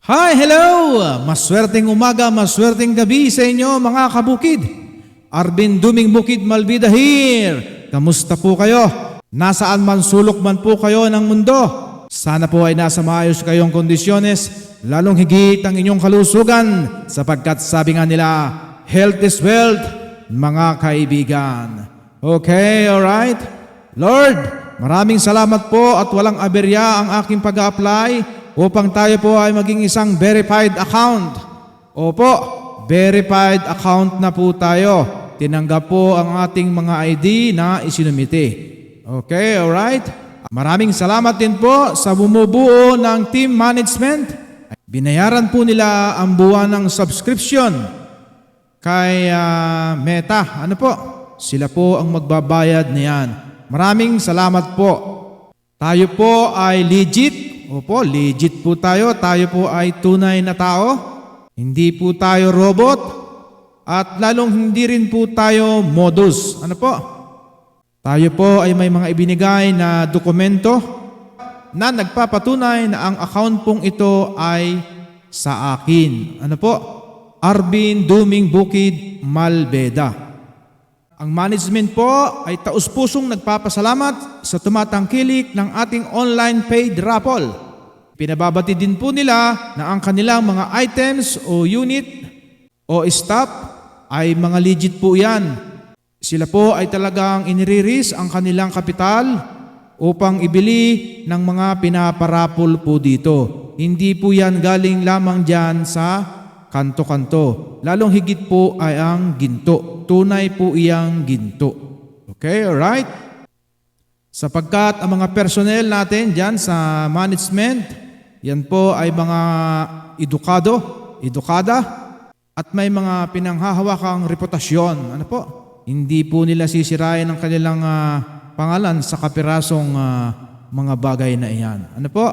Hi, hello! Maswerteng umaga, maswerteng gabi sa inyo mga kabukid. Arvin Duming Bukid Malbida here. Kamusta po kayo? Nasaan man sulok man po kayo ng mundo? Sana po ay nasa maayos kayong kondisyones, lalong higit ang inyong kalusugan sapagkat sabi nga nila, health is wealth, mga kaibigan. Okay, alright? Lord, maraming salamat po at walang aberya ang aking pag-a-apply upang tayo po ay maging isang verified account. Opo, verified account na po tayo. Tinanggap po ang ating mga ID na isinumite. Okay, alright? Maraming salamat din po sa bumubuo ng team management. Binayaran po nila ang buwan ng subscription kay Meta. Ano po? Sila po ang magbabayad niyan. Maraming salamat po. Tayo po ay legit. Opo, legit po tayo. Tayo po ay tunay na tao. Hindi po tayo robot. At lalong hindi rin po tayo modus. Ano po? Tayo po ay may mga ibinigay na dokumento na nagpapatunay na ang account pong ito ay sa akin. Ano po? Arvin Duming Bukid Malbeda. Ang management po ay taus-pusong nagpapasalamat sa tumatangkilik ng ating online paid raffle. Pinababati din po nila na ang kanilang mga items o unit o stock ay mga legit po yan. Sila po ay talagang iniriris ang kanilang kapital upang ibili ng mga pinaparapol po dito. Hindi po yan galing lamang dyan sa kanto-kanto. Lalong higit po ay ang ginto. Tunay po iyang ginto. Okay, alright? Sapagkat ang mga personnel natin dyan sa management, yan po ay mga edukada, at may mga pinanghahawakang reputasyon. Ano po? Hindi po nila sisirain ang kanilang pangalan sa kapirasong mga bagay na iyan. Ano po?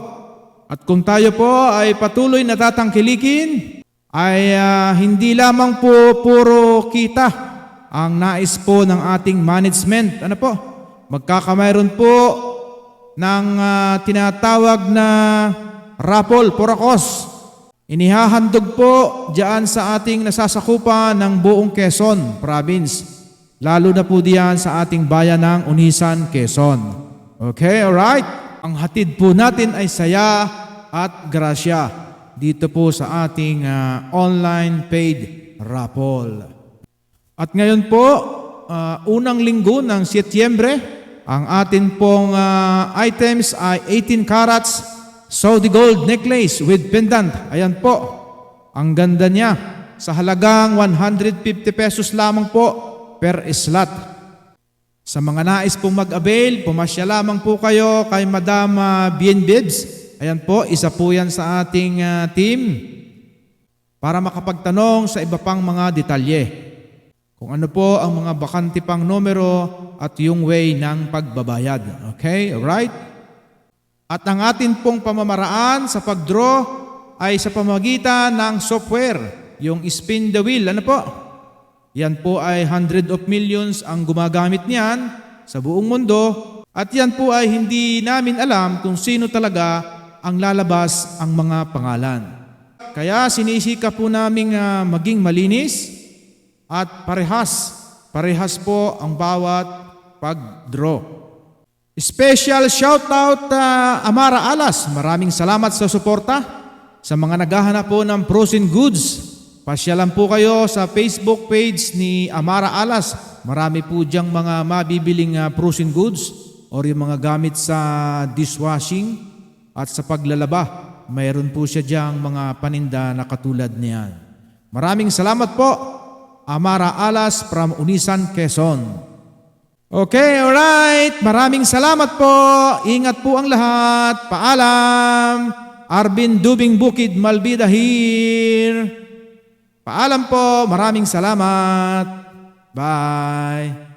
At kung tayo po ay patuloy na tatangkilikin, ay hindi lamang po puro kita ang nais po ng ating management. Ano po? Magkakamayroon po ng tinatawag na raffle for a cause. Inihahandog po diyan sa ating nasasakupan ng buong Quezon Province. Lalo na po diyan sa ating bayan ng Unisan, Quezon. Okay, alright? Ang hatid po natin ay saya at grasya dito po sa ating online paid raffle. At ngayon po, unang linggo ng Setyembre, ang atin pong items ay 18 carats Saudi gold necklace with pendant. Ayan po, ang ganda niya. Sa halagang 150 pesos lamang po per slot. Sa mga nais pong mag-avail, pumasya lamang po kayo kay Madam Bien Bibs. Ayan po, isa po yan sa ating team para makapagtanong sa iba pang mga detalye. Kung ano po ang mga bakante pang numero at yung way ng pagbabayad. Okay? Alright? At ang atin pong pamamaraan sa pagdraw ay sa pamamagitan ng software, yung spin the wheel. Ano po? Yan po ay 100 of millions ang gumagamit niyan sa buong mundo. At yan po ay hindi namin alam kung sino talaga ang lalabas ang mga pangalan. Kaya sinisika po namin maging malinis at parehas po ang bawat pag-draw. Special shoutout Amara Alas. Maraming salamat sa suporta. Sa mga naghahanap po ng frozen goods, pasyalan po kayo sa Facebook page ni Amara Alas. Marami po diyang mga mabibiling frozen goods or yung mga gamit sa dishwashing at sa paglalaba. Mayroon po siya diyang mga paninda na katulad niyan. Maraming salamat po, Amara Alas from Unisan, Quezon. Okay, alright. Maraming salamat po. Ingat po ang lahat. Paalam. Arvin Duming Bukid Malbida here. Paalam po. Maraming salamat. Bye.